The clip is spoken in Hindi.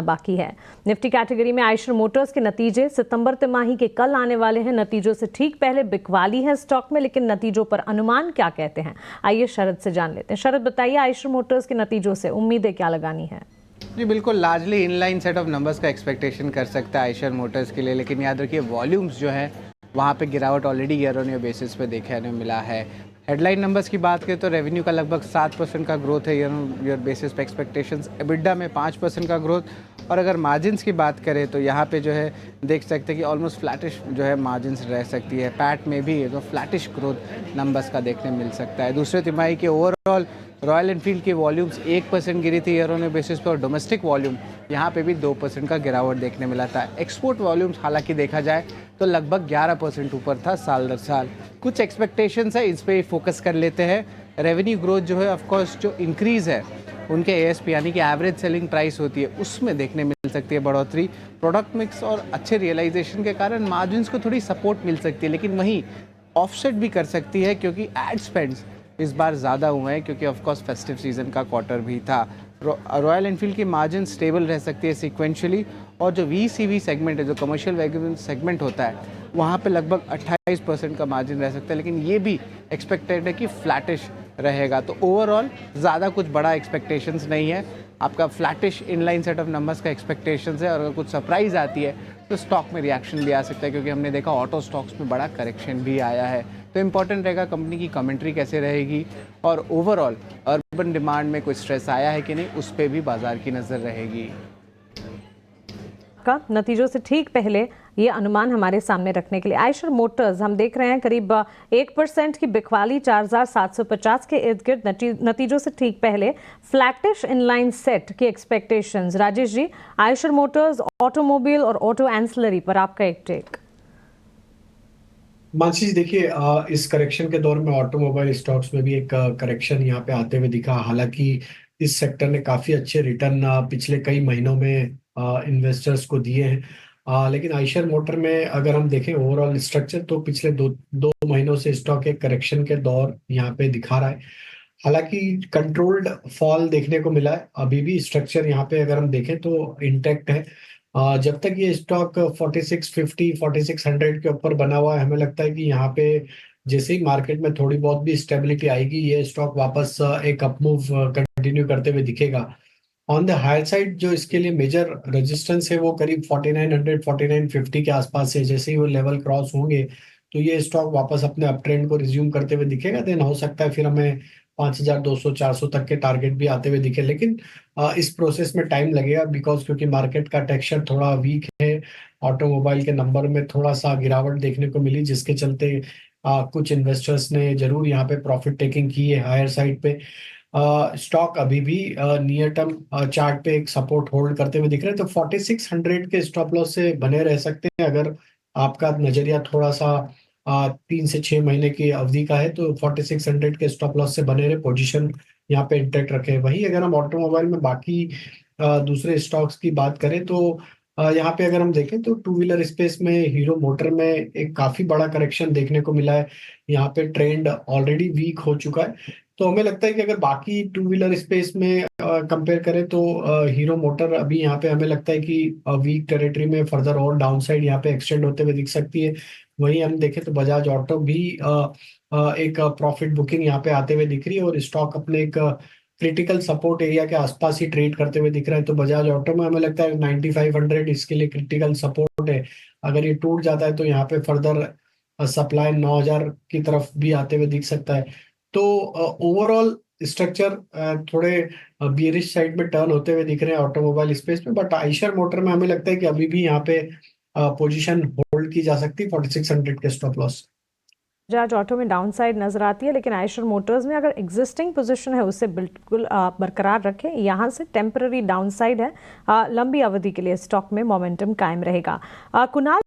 बाकी है। निफ्टी कैटेगरी में आयशर मोटर्स के नतीजे सितंबर तिमाही के कल आने वाले हैं। नतीजों से ठीक पहले बिकवाली है स्टॉक में, लेकिन नतीजों पर अनुमान क्या कहते हैं, आइए शरद से जान लेते हैं। शरद बताइए, आयशर मोटर्स के नतीजों से उम्मीदें क्या लगानी है? जी बिल्कुल, largely inline set of numbers का एक्सपेक्टेशन कर सकता है आयशर मोटर्स के लिए, लेकिन याद रखिए वॉल्यूम्स जो है वहाँ पे गिरावट already year on year basis पे देखने मिला है। हेडलाइन नंबर्स की बात करें तो रेवेन्यू का लगभग 7% का ग्रोथ है ईयर ऑन ईयर बेसिस पे एक्सपेक्टेशंस, एबिडा में 5% का ग्रोथ, और अगर मार्जिन्स की बात करें तो यहाँ पे जो है देख सकते हैं कि ऑलमोस्ट फ्लैटिश जो है मार्जिन्स रह सकती है। पैट में भी तो फ्लैटिश ग्रोथ नंबर्स का देखने मिल सकता है। दूसरे तिमाही के ओवरऑल रॉयल एनफील्ड की वॉल्यूम्स 1% गिरी थी ईयर ऑन ईयर बेसिस पर, और डोमेस्टिक वॉल्यूम यहाँ पे भी 2% का गिरावट देखने मिला था। एक्सपोर्ट वॉल्यूम्स हालांकि देखा जाए तो लगभग 11% ऊपर था साल दर साल। कुछ एक्सपेक्टेशंस है, इस पर फोकस कर लेते हैं। रेवेन्यू ग्रोथ जो है ऑफकोर्स जो इंक्रीज़ है उनके एएसपी यानी कि एवरेज सेलिंग प्राइस होती है उसमें देखने मिल सकती है बढ़ोतरी। प्रोडक्ट मिक्स और अच्छे रियलाइजेशन के कारण मार्जिन्स को थोड़ी सपोर्ट मिल सकती है, लेकिन वहीं ऑफसेट भी कर सकती है क्योंकि एड स्पेंड्स इस बार ज़्यादा हुए हैं क्योंकि ऑफकोर्स फेस्टिव सीजन का क्वार्टर भी था। रॉयल एनफील्ड की मार्जिन स्टेबल रह सकती है सिक्वेंशली, और जो वीसीवी सेगमेंट है, जो कमर्शियल व्हीकल सेगमेंट होता है, वहाँ पे लगभग 28% का मार्जिन रह सकता है, लेकिन ये भी एक्सपेक्टेड है कि फ्लैटिश रहेगा। तो ओवरऑल ज़्यादा कुछ बड़ा एक्सपेक्टेशंस नहीं है, आपका flattish inline set of numbers का एक्सपेक्टेशंस है, और अगर कुछ सरप्राइज़ आती है तो स्टॉक में रिएक्शन भी आ सकता है, क्योंकि हमने देखा ऑटो स्टॉक्स में बड़ा करेक्शन भी आया है। तो इम्पॉर्टेंट रहेगा कंपनी की कमेंट्री कैसे रहेगी, और ओवरऑल अर्बन डिमांड में कोई स्ट्रेस आया है कि नहीं, उस पर भी बाजार की नज़र रहेगी। का नतीजों से ठीक पहले ये अनुमान हमारे सामने रखने के लिए आयशर मोटर्स हम देख रहे हैं करीब 1% की बिकवाली 4750 के इर्द गिर्द। नतीजों से ठीक पहले फ्लैटिश इनलाइन सेट की expectations. Rajesh ji, Eicher Motors, automobile और ऑटो एंसिलरी पर आपका एक टेक। मानसी जी देखिए, इस करेक्शन के दौर में ऑटोमोबाइल स्टॉक्स में भी एक करेक्शन यहाँ पे आते हुए दिखा। हालांकि इस सेक्टर ने काफी अच्छे रिटर्न पिछले कई महीनों में इन्वेस्टर्स को दिए हैं, लेकिन आयशर मोटर में अगर हम देखें ओवरऑल स्ट्रक्चर तो पिछले दो महीनों से स्टॉक एक करेक्शन के दौर यहाँ पे दिखा रहा है। हालांकि कंट्रोल्ड फॉल देखने को मिला है, अभी भी स्ट्रक्चर यहाँ पे अगर हम देखें तो इंटैक्ट है। जब तक ये स्टॉक 4650 4600 के ऊपर बना हुआ है, हमें लगता है कि यहाँ पे जैसे ही मार्केट में थोड़ी बहुत भी स्टेबिलिटी आएगी, ये स्टॉक वापस एक अपमूव कंटिन्यू करते हुए दिखेगा। ऑन द हायर साइड जो इसके लिए मेजर रेजिस्टेंस है वो करीब 4900 4950 के आसपास है। जैसे ही वो लेवल क्रॉस होंगे तो ये स्टॉक वापस अपने अप ट्रेंड को रिज्यूम करते हुए दिखेगा। देन हो सकता है फिर हमें 5200 400 तक के टारगेट भी आते हुए दिखे, लेकिन इस प्रोसेस में टाइम लगेगा बिकॉज क्योंकि मार्केट का टेक्सचर थोड़ा वीक है। ऑटोमोबाइल के नंबर में थोड़ा सा गिरावट देखने को मिली, जिसके चलते कुछ इन्वेस्टर्स ने जरूर यहाँ पे प्रॉफिट टेकिंग की है हायर साइड पे। स्टॉक अभी भी नियर टर्म चार्ट पे एक सपोर्ट होल्ड करते हुए दिख रहे हैं, तो 4600 के स्टॉप लॉस से बने रह सकते हैं। अगर आपका नजरिया थोड़ा सा 3 से 6 महीने की अवधि का है तो 4600 के स्टॉप लॉस से बने रहे, पोजीशन यहाँ पे इंटैक्ट रखे। वही अगर हम ऑटोमोबाइल में बाकी दूसरे स्टॉक्स की बात करें तो यहाँ पे अगर हम देखें तो टू व्हीलर स्पेस में हीरो मोटर में एक काफी बड़ा करेक्शन देखने को मिला है। यहाँ पे ट्रेंड ऑलरेडी वीक हो चुका है, तो हमें लगता है कि अगर बाकी टू व्हीलर स्पेस में कंपेयर करें तो हीरो मोटर अभी यहाँ पे हमें लगता है कि वीक टेरिटरी में फर्दर और डाउनसाइड यहाँ पे एक्सटेंड होते हुए दिख सकती है। वहीं हम देखें तो बजाज ऑटो भी एक प्रॉफिट बुकिंग यहाँ पे आते हुए दिख रही है, और स्टॉक अपने एक क्रिटिकल सपोर्ट एरिया के आसपास ही ट्रेड करते हुए दिख रहा है। तो बजाज ऑटो में हमें लगता है 9500 इसके लिए क्रिटिकल सपोर्ट है। अगर ये टूट जाता है तो यहाँ पे फर्दर सप्लाई 9000 की तरफ भी आते हुए दिख सकता है। तो ओवरऑल स्ट्रक्चर थोड़े बियरिश साइड में टर्न होते हुए दिख रहे हैं ऑटोमोबाइल स्पेस में, बट आयशर मोटर में हमें लगता है कि अभी भी यहाँ पे पोजीशन होल्ड की जा सकती है 4600 के स्टॉप लॉस। बजाज ऑटो में डाउन साइड नजर आती है, लेकिन आयशर मोटर्स में अगर एग्जिस्टिंग पोजीशन है उससे बिल्कुल बरकरार रखें। यहाँ से टेम्पररी डाउन साइड है, लंबी अवधि के लिए स्टॉक में मोमेंटम कायम रहेगा। कुणाल